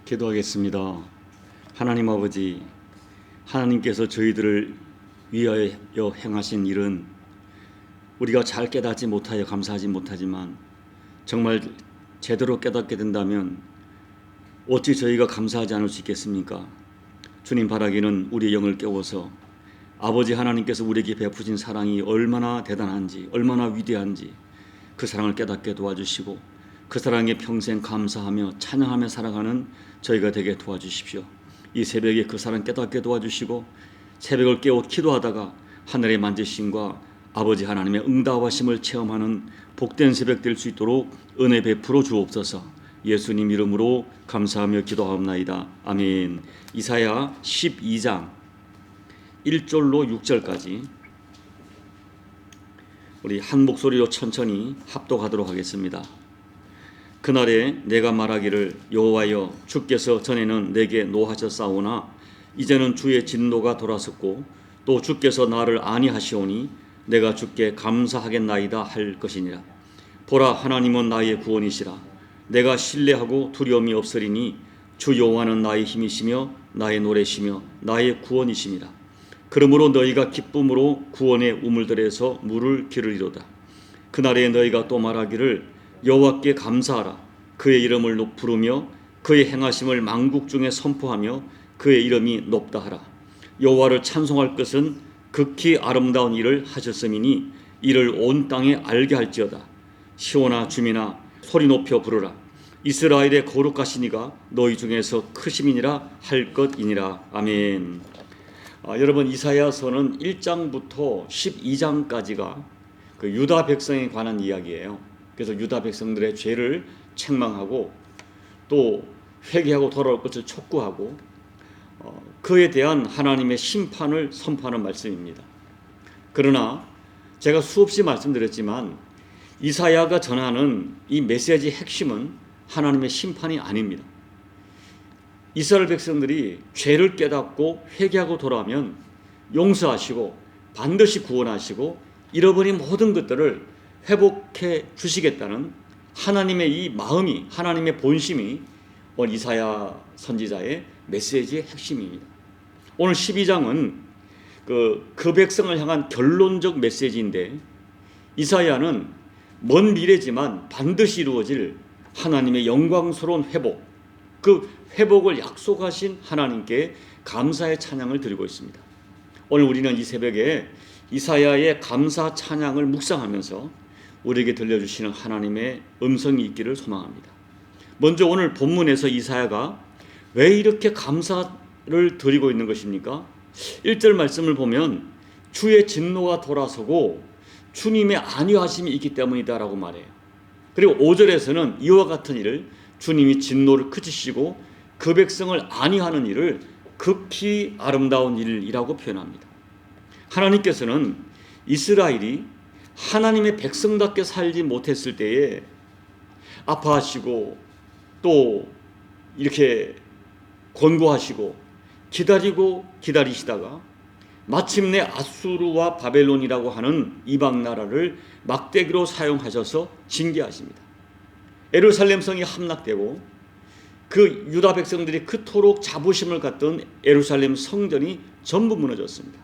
기도하겠습니다. 하나님 아버지, 하나님께서 저희들을 위하여 행하신 일은 우리가 잘 깨닫지 못하여 감사하지 못하지만 정말 제대로 깨닫게 된다면 어찌 저희가 감사하지 않을 수 있겠습니까? 주님 바라기는 우리의 영을 깨워서 아버지 하나님께서 우리에게 베푸신 사랑이 얼마나 대단한지, 얼마나 위대한지 그 사랑을 깨닫게 도와주시고 그 사랑에 평생 감사하며 찬양하며 살아가는 저희가 되게 도와주십시오. 이 새벽에 그 사랑 깨닫게 도와주시고 새벽을 깨워 기도하다가 하늘의 만지심과 아버지 하나님의 응답하심을 체험하는 복된 새벽 될 수 있도록 은혜 베풀어 주옵소서. 예수님 이름으로 감사하며 기도하옵나이다. 아멘. 이사야 12장 1절로 6절까지 우리 한 목소리로 천천히 합독하도록 하겠습니다. 그날에 내가 말하기를 여호와여 주께서 전에는 내게 노하셨사오나 이제는 주의 진노가 돌아섰고 또 주께서 나를 아니하시오니 내가 주께 감사하겠나이다 할 것이니라. 보라 하나님은 나의 구원이시라. 내가 신뢰하고 두려움이 없으리니 주 여호와는 나의 힘이시며 나의 노래시며 나의 구원이심이라. 그러므로 너희가 기쁨으로 구원의 우물들에서 물을 기르리로다. 그날에 너희가 또 말하기를 여호와께 감사하라. 그의 이름을 부르며 그의 행하심을 만국 중에 선포하며 그의 이름이 높다 하라. 여호와를 찬송할 것은 극히 아름다운 일을 하셨음이니 이를 온 땅에 알게 할지어다. 시온아 주민아 소리 높여 부르라. 이스라엘의 거룩하신 이가 너희 중에서 크심이니라 할 것이니라. 아멘. 여러분 이사야서는 1장부터 12장까지가 그 유다 백성에 관한 이야기예요. 그래서 유다 백성들의 죄를 책망하고 또 회개하고 돌아올 것을 촉구하고 그에 대한 하나님의 심판을 선포하는 말씀입니다. 그러나 제가 수없이 말씀드렸지만 이사야가 전하는 이 메시지의 핵심은 하나님의 심판이 아닙니다. 이스라엘 백성들이 죄를 깨닫고 회개하고 돌아오면 용서하시고 반드시 구원하시고 잃어버린 모든 것들을 회복해 주시겠다는 하나님의 이 마음이, 하나님의 본심이 오늘 이사야 선지자의 메시지의 핵심입니다. 오늘 12장은 그 백성을 향한 결론적 메시지인데 이사야는 먼 미래지만 반드시 이루어질 하나님의 영광스러운 회복, 그 회복을 약속하신 하나님께 감사의 찬양을 드리고 있습니다. 오늘 우리는 이 새벽에 이사야의 감사 찬양을 묵상하면서 우리에게 들려주시는 하나님의 음성이 있기를 소망합니다. 먼저 오늘 본문에서 이사야가 왜 이렇게 감사를 드리고 있는 것입니까? 1절 말씀을 보면 주의 진노가 돌아서고 주님의 안위하심이 있기 때문이다라고 말해요. 그리고 5절에서는 이와 같은 일을 주님이 진노를 그치시고 그 백성을 안위하는 일을 극히 아름다운 일이라고 표현합니다. 하나님께서는 이스라엘이 하나님의 백성답게 살지 못했을 때에 아파하시고 또 이렇게 권고하시고 기다리고 기다리시다가 마침내 아수르와 바벨론이라고 하는 이방 나라를 막대기로 사용하셔서 징계하십니다. 예루살렘 성이 함락되고 그 유다 백성들이 그토록 자부심을 갖던 예루살렘 성전이 전부 무너졌습니다.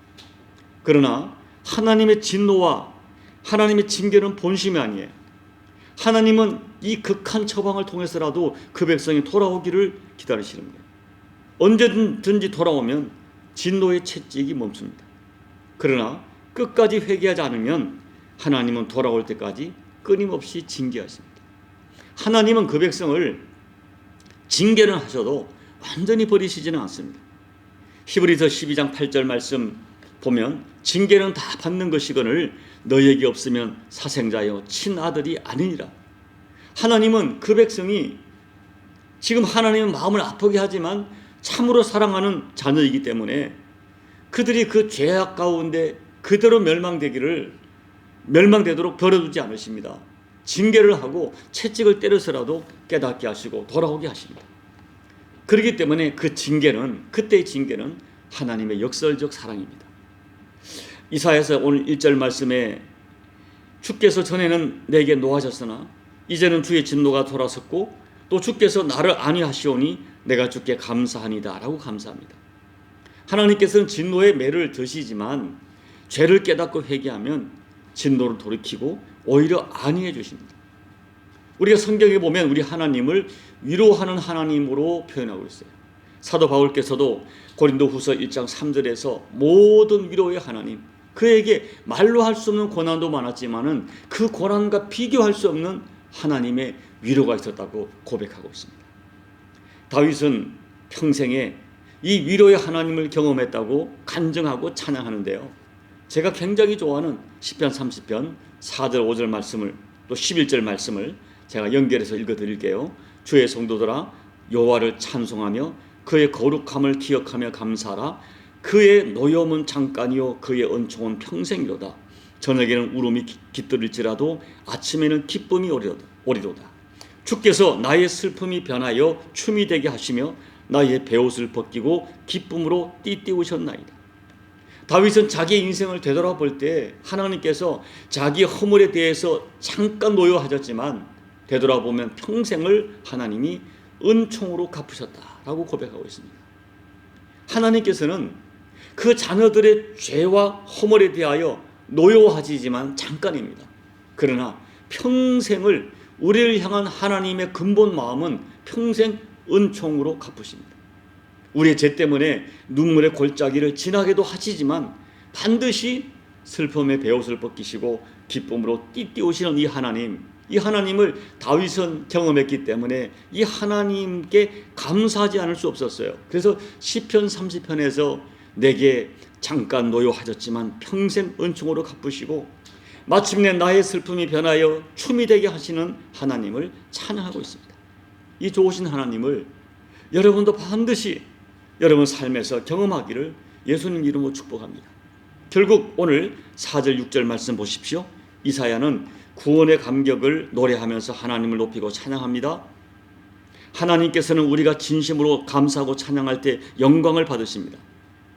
그러나 하나님의 진노와 하나님의 징계는 본심이 아니에요. 하나님은 이 극한 처방을 통해서라도 그 백성이 돌아오기를 기다리시는 거예요. 언제든지 돌아오면 진노의 채찍이 멈춥니다. 그러나 끝까지 회개하지 않으면 하나님은 돌아올 때까지 끊임없이 징계하십니다. 하나님은 그 백성을 징계는 하셔도 완전히 버리시지는 않습니다. 히브리서 12장 8절 말씀 보면 징계는 다 받는 것이거늘 너희에게 없으면 사생자여 친아들이 아니니라. 하나님은 그 백성이 지금 하나님은 마음을 아프게 하지만 참으로 사랑하는 자녀이기 때문에 그들이 그 죄악 가운데 그대로 멸망되도록 버려두지 않으십니다. 징계를 하고 채찍을 때려서라도 깨닫게 하시고 돌아오게 하십니다. 그렇기 때문에 그 징계는, 그때의 징계는 하나님의 역설적 사랑입니다. 이사야서 오늘 1절 말씀에 주께서 전에는 내게 노하셨으나 이제는 주의 진노가 돌아섰고 또 주께서 나를 안위하시오니 내가 주께 감사하니다 라고 감사합니다. 하나님께서는 진노의 매를 드시지만 죄를 깨닫고 회개하면 진노를 돌이키고 오히려 안위해 주십니다. 우리가 성경에 보면 우리 하나님을 위로하는 하나님으로 표현하고 있어요. 사도 바울께서도 고린도후서 1장 3절에서 모든 위로의 하나님, 그에게 말로 할 수 없는 고난도 많았지만은 그 고난과 비교할 수 없는 하나님의 위로가 있었다고 고백하고 있습니다. 다윗은 평생에 이 위로의 하나님을 경험했다고 간증하고 찬양하는데요. 제가 굉장히 좋아하는 시편 30편 4절 5절 말씀을 또 11절 말씀을 제가 연결해서 읽어드릴게요. 주의 성도들아 여호와를 찬송하며 그의 거룩함을 기억하며 감사하라. 그의 노여움은 잠깐이요 그의 은총은 평생이로다. 저녁에는 울음이 깃들일지라도 아침에는 기쁨이 오리로다. 주께서 나의 슬픔이 변하여 춤이 되게 하시며 나의 베옷을 벗기고 기쁨으로 띠띠우셨나이다. 다윗은 자기의 인생을 되돌아볼 때 하나님께서 자기 허물에 대해서 잠깐 노여하셨지만 되돌아보면 평생을 하나님이 은총으로 갚으셨다라고 고백하고 있습니다. 하나님께서는 그 자녀들의 죄와 허물에 대하여 노여하시지만 잠깐입니다. 그러나 평생을 우리를 향한 하나님의 근본 마음은 평생 은총으로 갚으십니다. 우리의 죄 때문에 눈물의 골짜기를 지나게도 하시지만 반드시 슬픔의 베옷을 벗기시고 기쁨으로 띠띠우시는 이 하나님을 다윗은 경험했기 때문에 이 하나님께 감사하지 않을 수 없었어요. 그래서 시편 30편에서 내게 잠깐 노여하셨지만 평생 은총으로 갚으시고 마침내 나의 슬픔이 변하여 춤이 되게 하시는 하나님을 찬양하고 있습니다. 이 좋으신 하나님을 여러분도 반드시 여러분 삶에서 경험하기를 예수님 이름으로 축복합니다. 결국 오늘 4절 6절 말씀 보십시오. 이사야는 구원의 감격을 노래하면서 하나님을 높이고 찬양합니다. 하나님께서는 우리가 진심으로 감사하고 찬양할 때 영광을 받으십니다.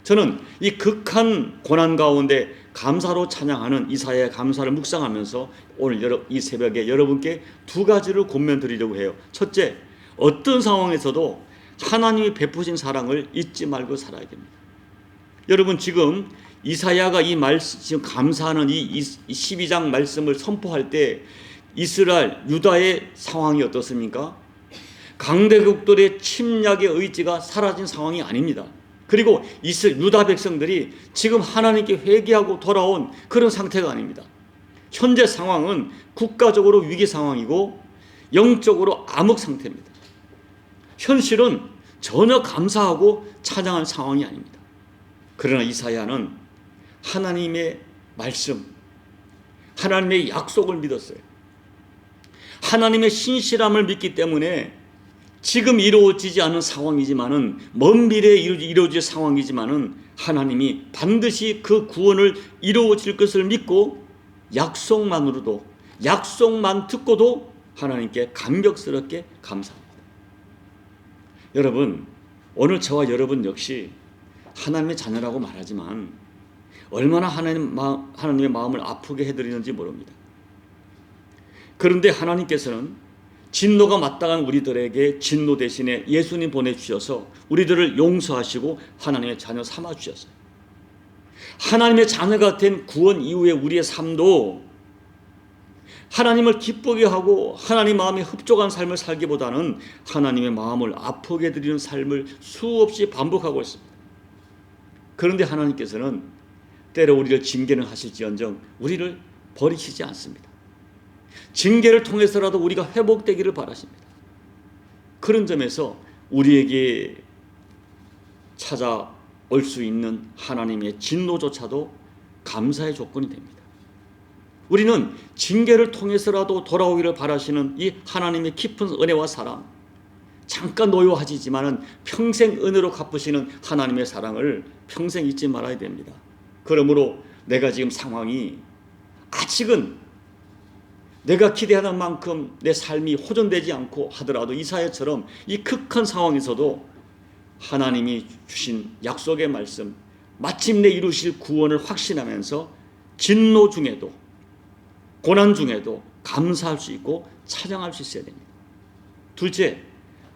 저는 이 극한 고난 가운데 감사로 찬양하는 이사야의 감사를 묵상하면서 오늘 이 새벽에 여러분께 두 가지를 권면드리려고 해요. 첫째, 어떤 상황에서도 하나님이 베푸신 사랑을 잊지 말고 살아야 됩니다. 여러분 지금 이사야가 이 말씀 지금 감사하는 이 12장 말씀을 선포할 때 이스라엘 유다의 상황이 어떻습니까? 강대국들의 침략의 의지가 사라진 상황이 아닙니다. 그리고 유다 백성들이 지금 하나님께 회개하고 돌아온 그런 상태가 아닙니다. 현재 상황은 국가적으로 위기 상황이고 영적으로 암흑 상태입니다. 현실은 전혀 감사하고 찬양할 상황이 아닙니다. 그러나 이사야는 하나님의 말씀, 하나님의 약속을 믿었어요. 하나님의 신실함을 믿기 때문에 지금 이루어지지 않은 상황이지만은 먼 미래에 이루어질 상황이지만은 하나님이 반드시 그 구원을 이루어질 것을 믿고 약속만 듣고도 하나님께 감격스럽게 감사합니다. 여러분 오늘 저와 여러분 역시 하나님의 자녀라고 말하지만 얼마나 하나님의 마음을 아프게 해드리는지 모릅니다. 그런데 하나님께서는 진노가 마땅한 우리들에게 진노 대신에 예수님 보내주셔서 우리들을 용서하시고 하나님의 자녀 삼아주셨어요. 하나님의 자녀가 된 구원 이후에 우리의 삶도 하나님을 기쁘게 하고 하나님 마음에 흡족한 삶을 살기보다는 하나님의 마음을 아프게 드리는 삶을 수없이 반복하고 있습니다. 그런데 하나님께서는 때로 우리를 징계는 하실지언정 우리를 버리시지 않습니다. 징계를 통해서라도 우리가 회복되기를 바라십니다. 그런 점에서 우리에게 찾아올 수 있는 하나님의 진노조차도 감사의 조건이 됩니다. 우리는 징계를 통해서라도 돌아오기를 바라시는 이 하나님의 깊은 은혜와 사랑, 잠깐 노여하시지만은 평생 은혜로 갚으시는 하나님의 사랑을 평생 잊지 말아야 됩니다. 그러므로 내가 지금 상황이 아직은 내가 기대하는 만큼 내 삶이 호전되지 않고 하더라도 이사야처럼 이 극한 상황에서도 하나님이 주신 약속의 말씀, 마침내 이루실 구원을 확신하면서 진노 중에도 고난 중에도 감사할 수 있고 찬양할 수 있어야 됩니다. 둘째,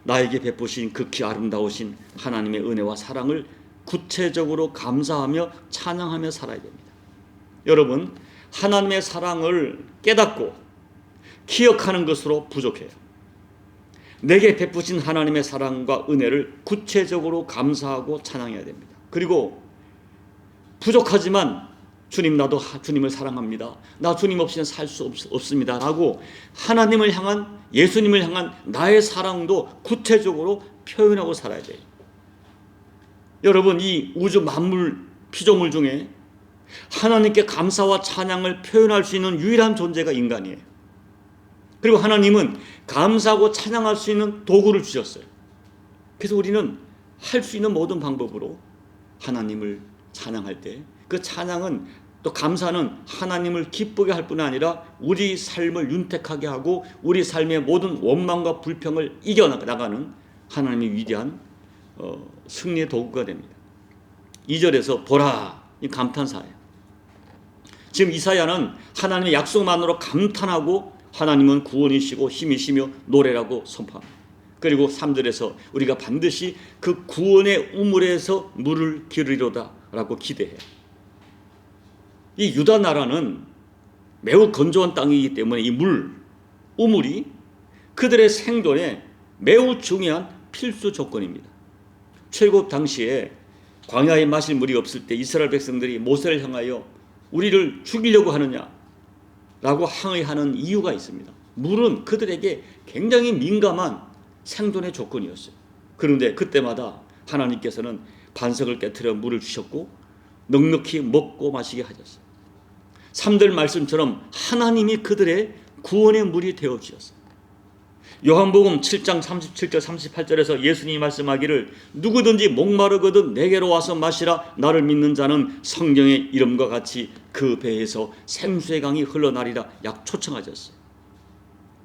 나에게 베푸신 극히 아름다우신 하나님의 은혜와 사랑을 구체적으로 감사하며 찬양하며 살아야 됩니다. 여러분, 하나님의 사랑을 깨닫고 기억하는 것으로 부족해요. 내게 베푸신 하나님의 사랑과 은혜를 구체적으로 감사하고 찬양해야 됩니다. 그리고 부족하지만 주님, 나도 주님을 사랑합니다. 나 주님 없이는 살 수 없습니다. 라고 하나님을 향한, 예수님을 향한 나의 사랑도 구체적으로 표현하고 살아야 돼요. 여러분, 이 우주 만물 피조물 중에 하나님께 감사와 찬양을 표현할 수 있는 유일한 존재가 인간이에요. 그리고 하나님은 감사하고 찬양할 수 있는 도구를 주셨어요. 그래서 우리는 할 수 있는 모든 방법으로 하나님을 찬양할 때, 그 찬양은, 또 감사는 하나님을 기쁘게 할 뿐 아니라 우리 삶을 윤택하게 하고 우리 삶의 모든 원망과 불평을 이겨나가는 하나님의 위대한 승리의 도구가 됩니다. 2절에서 보라, 이 감탄사예요. 지금 이사야는 하나님의 약속만으로 감탄하고 하나님은 구원이시고 힘이시며 노래라고 선포합니다. 그리고 3절에서 우리가 반드시 그 구원의 우물에서 물을 기르리로다 라고 기대해요. 이 유다 나라는 매우 건조한 땅이기 때문에 이 우물이 그들의 생존에 매우 중요한 필수 조건입니다. 출애굽 당시에 광야에 마실 물이 없을 때 이스라엘 백성들이 모세를 향하여 우리를 죽이려고 하느냐 라고 항의하는 이유가 있습니다. 물은 그들에게 굉장히 민감한 생존의 조건이었어요. 그런데 그때마다 하나님께서는 반석을 깨트려 물을 주셨고 넉넉히 먹고 마시게 하셨어요. 3절 말씀처럼 하나님이 그들의 구원의 물이 되어 주셨어요. 요한복음 7장 37절 38절에서 예수님이 말씀하기를 누구든지 목마르거든 내게로 와서 마시라. 나를 믿는 자는 성경의 이름과 같이 그 배에서 생수의 강이 흘러나리라 약 초청하셨어요.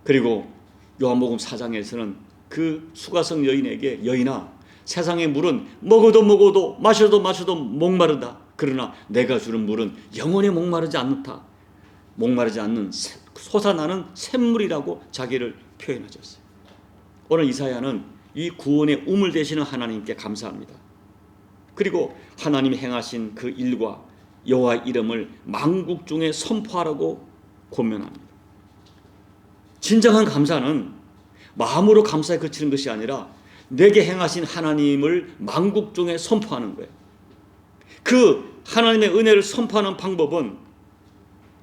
그리고 요한복음 4장에서는 그 수가성 여인에게, 여인아, 세상의 물은 먹어도 마셔도 목마르다. 그러나 내가 주는 물은 영원히 목마르지 않다. 목마르지 않는 솟아나는 샘물이라고 자기를 표현하셨어요. 오늘 이사야는 이 구원의 우물 되시는 하나님께 감사합니다. 그리고 하나님이 행하신 그 일과 여호와 이름을 만국 중에 선포하라고 권면합니다. 진정한 감사는 마음으로 감사에 그치는 것이 아니라 내게 행하신 하나님을 만국 중에 선포하는 거예요. 그 하나님의 은혜를 선포하는 방법은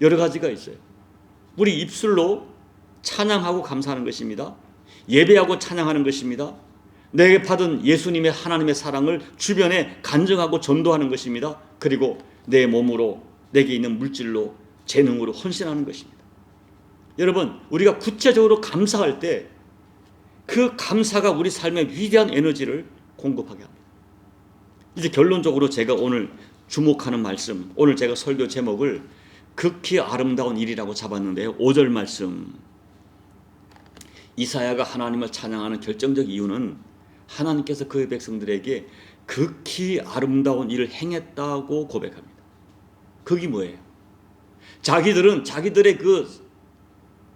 여러 가지가 있어요. 우리 입술로 찬양하고 감사하는 것입니다. 예배하고 찬양하는 것입니다. 내게 받은 예수님의 하나님의 사랑을 주변에 간증하고 전도하는 것입니다. 그리고 내 몸으로, 내게 있는 물질로, 재능으로 헌신하는 것입니다. 여러분, 우리가 구체적으로 감사할 때 그 감사가 우리 삶에 위대한 에너지를 공급하게 합니다. 이제 결론적으로 제가 오늘 주목하는 말씀, 오늘 제가 설교 제목을 극히 아름다운 일이라고 잡았는데요. 5절 말씀. 이사야가 하나님을 찬양하는 결정적 이유는 하나님께서 그의 백성들에게 극히 아름다운 일을 행했다고 고백합니다. 그게 뭐예요? 자기들은 자기들의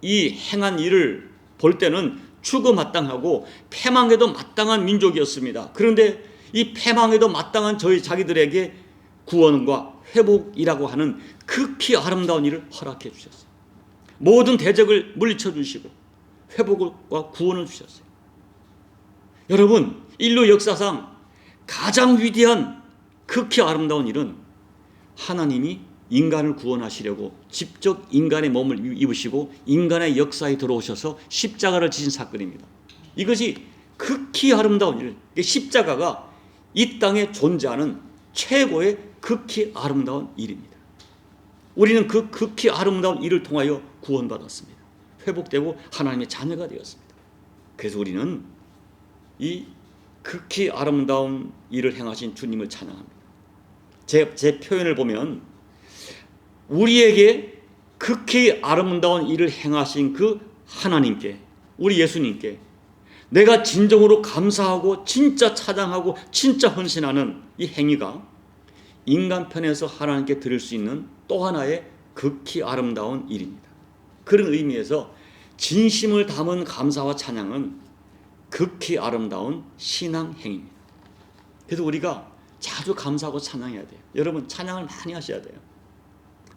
이 행한 일을 볼 때는 추구 마땅하고 패망해도 마땅한 민족이었습니다. 그런데 이 패망해도 마땅한 자기들에게 구원과 회복이라고 하는 극히 아름다운 일을 허락해 주셨어요. 모든 대적을 물리쳐 주시고 회복과 구원을 주셨어요. 여러분, 인류 역사상 가장 위대한 극히 아름다운 일은 하나님이 인간을 구원하시려고 직접 인간의 몸을 입으시고 인간의 역사에 들어오셔서 십자가를 지신 사건입니다. 이것이 극히 아름다운 일, 십자가가 이 땅에 존재하는 최고의 극히 아름다운 일입니다. 우리는 그 극히 아름다운 일을 통하여 구원받았습니다. 회복되고 하나님의 자녀가 되었습니다. 그래서 우리는 이 극히 아름다운 일을 행하신 주님을 찬양합니다. 제 표현을 보면 우리에게 극히 아름다운 일을 행하신 그 하나님께, 우리 예수님께 내가 진정으로 감사하고 진짜 찬양하고 진짜 헌신하는 이 행위가 인간 편에서 하나님께 드릴 수 있는 또 하나의 극히 아름다운 일입니다. 그런 의미에서 진심을 담은 감사와 찬양은 극히 아름다운 신앙 행위입니다. 그래서 우리가 자주 감사하고 찬양해야 돼요. 여러분 찬양을 많이 하셔야 돼요.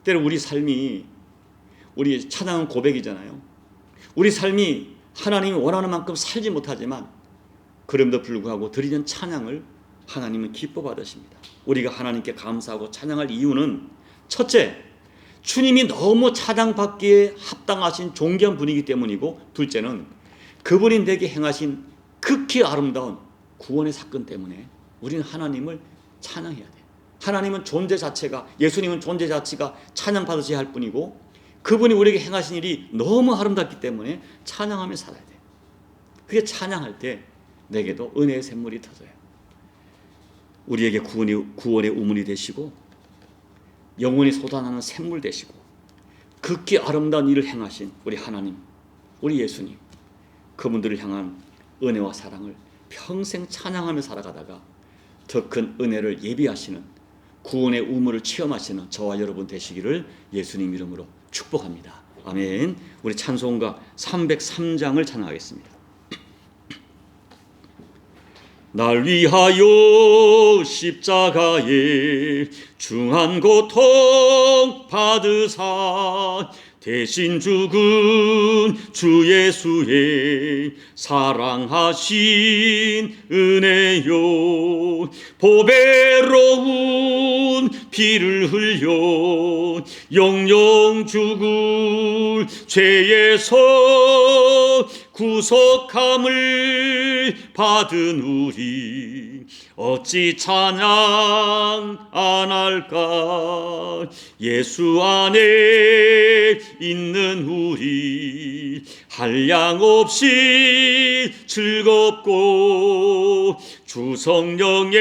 때로 우리 삶이, 우리 찬양은 고백이잖아요. 우리 삶이 하나님이 원하는 만큼 살지 못하지만 그럼에도 불구하고 드리는 찬양을 하나님은 기뻐 받으십니다. 우리가 하나님께 감사하고 찬양할 이유는 첫째, 주님이 너무 찬양받기에 합당하신 존귀한 분이기 때문이고, 둘째는 그분이 내게 행하신 극히 아름다운 구원의 사건 때문에 우리는 하나님을 찬양해야 돼요. 하나님은 존재 자체가, 예수님은 존재 자체가 찬양받으셔야 할 뿐이고, 그분이 우리에게 행하신 일이 너무 아름답기 때문에 찬양하며 살아야 돼요. 그게 찬양할 때 내게도 은혜의 샘물이 터져요. 우리에게 구원의 우물이 되시고 영원히 솟아나는 샘물 되시고 극히 아름다운 일을 행하신 우리 하나님, 우리 예수님, 그분들을 향한 은혜와 사랑을 평생 찬양하며 살아가다가 더 큰 은혜를 예비하시는 구원의 우물을 체험하시는 저와 여러분 되시기를 예수님 이름으로 축복합니다. 아멘. 우리 찬송가 303장을 찬양하겠습니다. 날 위하여 십자가에 중한 고통 받으사 대신 죽은 주 예수의 사랑하신 은혜요, 보배로운 피를 흘려 영영 죽을 죄에서 구속함을 받은 우리 어찌 찬양 안 할까. 예수 안에 있는 우리 한량없이 즐겁고 주 성령의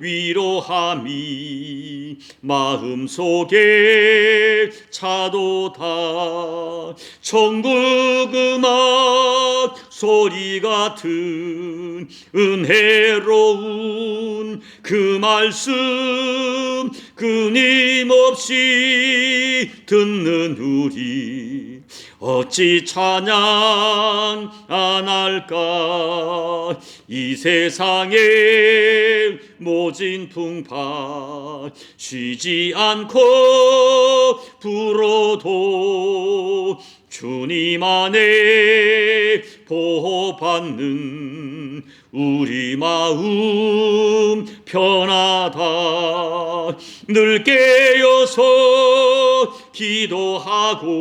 위로함이 마음속에 차도다. 천국 음악 소리 같은 은혜로운 그 말씀 끊임없이 듣는 우리 어찌 찬양 안 할까. 이 세상의 모진 풍파 쉬지 않고 불어도 주님 안에 보호받는 우리 마음 편하다. 늘 깨어서 기도하고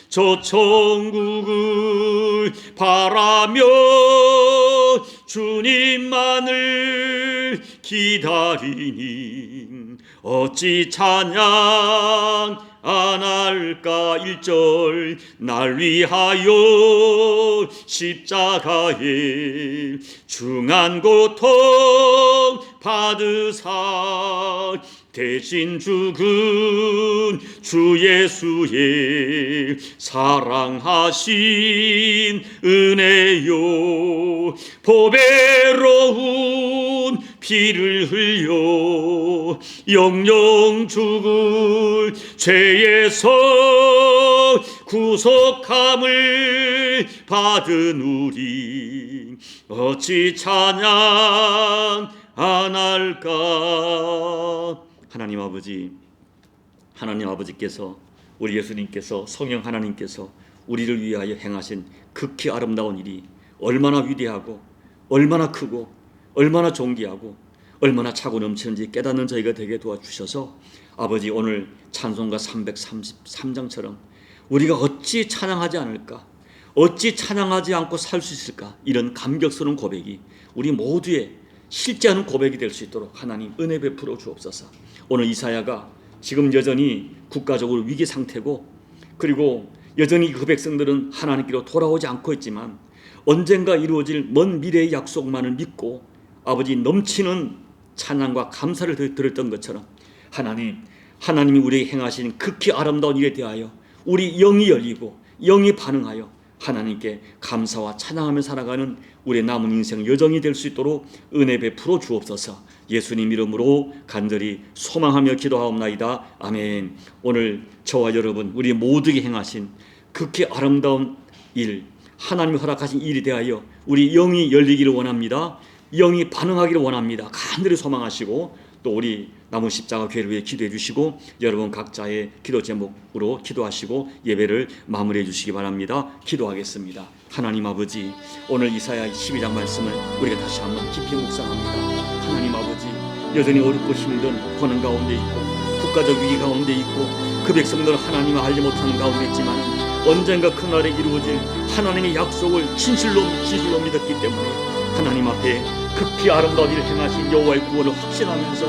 저 천국을 바라며 주님만을 기다리니 어찌 찬양 안 할까. 1절 날 위하여 십자가에 중한 고통 받으사 대신 죽은 주 예수의 사랑하신 은혜요, 보배로운 피를 흘려 영영 죽을 죄에서 구속함을 받은 우리 어찌 찬양 안 할까. 하나님 아버지께서, 우리 예수님께서, 성령 하나님께서 우리를 위하여 행하신 극히 아름다운 일이 얼마나 위대하고 얼마나 크고 얼마나 존귀하고 얼마나 차고 넘치는지 깨닫는 저희가 되게 도와주셔서 아버지, 오늘 찬송가 333장처럼 우리가 어찌 찬양하지 않을까, 어찌 찬양하지 않고 살 수 있을까, 이런 감격스러운 고백이 우리 모두의 실제하는 고백이 될 수 있도록 하나님 은혜 베풀어 주옵소서. 오늘 이사야가 지금 여전히 국가적으로 위기 상태고, 그리고 여전히 그 백성들은 하나님께로 돌아오지 않고 있지만 언젠가 이루어질 먼 미래의 약속만을 믿고 아버지 넘치는 찬양과 감사를 드렸던 것처럼 하나님이 우리에게 행하신 극히 아름다운 일에 대하여 우리 영이 열리고 영이 반응하여 하나님께 감사와 찬양하며 살아가는 우리의 남은 인생 여정이 될 수 있도록 은혜 베풀어 주옵소서. 예수님 이름으로 간절히 소망하며 기도하옵나이다. 아멘. 오늘 저와 여러분 우리 모두에게 행하신 극히 아름다운 일, 하나님이 허락하신 일이 대하여 우리 영이 열리기를 원합니다. 영이 반응하기를 원합니다. 간절히 소망하시고 또 우리 남은 십자가 교회를 위해 기도해 주시고 여러분 각자의 기도 제목으로 기도하시고 예배를 마무리해 주시기 바랍니다. 기도하겠습니다. 하나님 아버지, 오늘 이사야 12장 말씀을 우리가 다시 한번 깊이 묵상합니다. 하나님 아버지, 여전히 어렵고 힘든 고난 가운데 있고 국가적 위기 가운데 있고 그 백성들은 하나님을 알지 못하는 가운데 있지만 언젠가 그날에 이루어질 하나님의 약속을 진실로 믿었기 때문에 하나님 앞에 급히 아름다운 일을 행하신 여호와의 구원을 확신하면서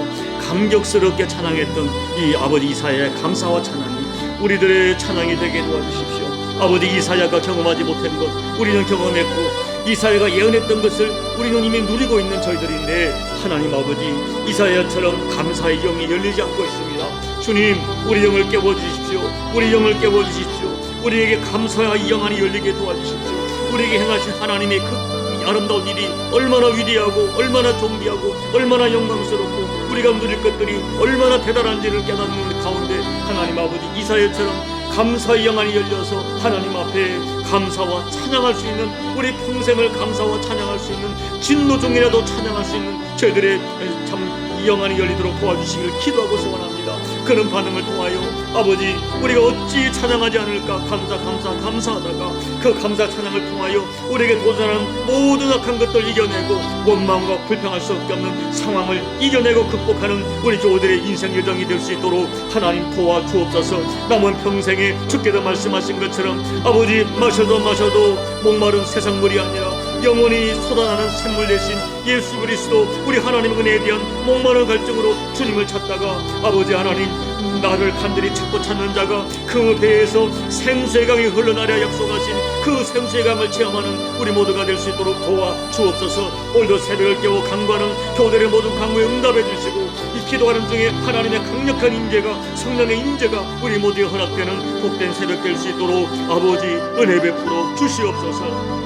감격스럽게 찬양했던 이 아버지 이사야의 감사와 찬양이 우리들의 찬양이 되게 도와주십시오. 아버지, 이사야가 경험하지 못한 것 우리는 경험했고 이사야가 예언했던 것을 우리는 이미 누리고 있는 저희들인데 하나님 아버지, 이사야처럼 감사의 영이 열리지 않고 있습니다. 주님, 우리 영을 깨워주십시오. 우리 영을 깨워주십시오. 우리에게 감사의 영 안이 열리게 도와주십시오. 우리에게 행하신 하나님의 그 아름다운 일이 얼마나 위대하고 얼마나 존귀하고 얼마나 영광스럽고 우리가 누릴 것들이 얼마나 대단한지를 깨닫는 가운데 하나님 아버지, 이사야처럼 감사의 영안이 열려서 하나님 앞에 감사와 찬양할 수 있는, 우리 평생을 감사와 찬양할 수 있는, 진노 중이라도 찬양할 수 있는 저희들의 참 영안이 열리도록 도와주시길 기도하고 소원합니다. 그런 반응을 통하여 아버지, 우리가 어찌 찬양하지 않을까 감사하다가 그 감사 찬양을 통하여 우리에게 도전하는 모든 악한 것들 이겨내고 원망과 불평할 수 없는 상황을 이겨내고 극복하는 우리 교우들의 인생 여정이 될 수 있도록 하나님 도와주옵소서. 남은 평생에 주께서 말씀하신 것처럼 아버지, 마셔도 목마른 세상물이 아니라 영원히 쏟아나는 샘물 대신 예수 그리스도 우리 하나님의 은혜에 대한 목마른 갈증으로 주님을 찾다가 아버지 하나님, 나를 간절히 찾는 자가 그 배에서 생수의 강이 흘러나려 약속하신 그 생수의 강을 체험하는 우리 모두가 될 수 있도록 도와주옵소서. 오늘도 새벽을 깨워 간구하는 교우들의 모든 간구에 응답해 주시고 이 기도하는 중에 하나님의 강력한 인재가, 성령의 인재가 우리 모두에 허락되는 복된 새벽 될 수 있도록 아버지 은혜 베풀어 주시옵소서.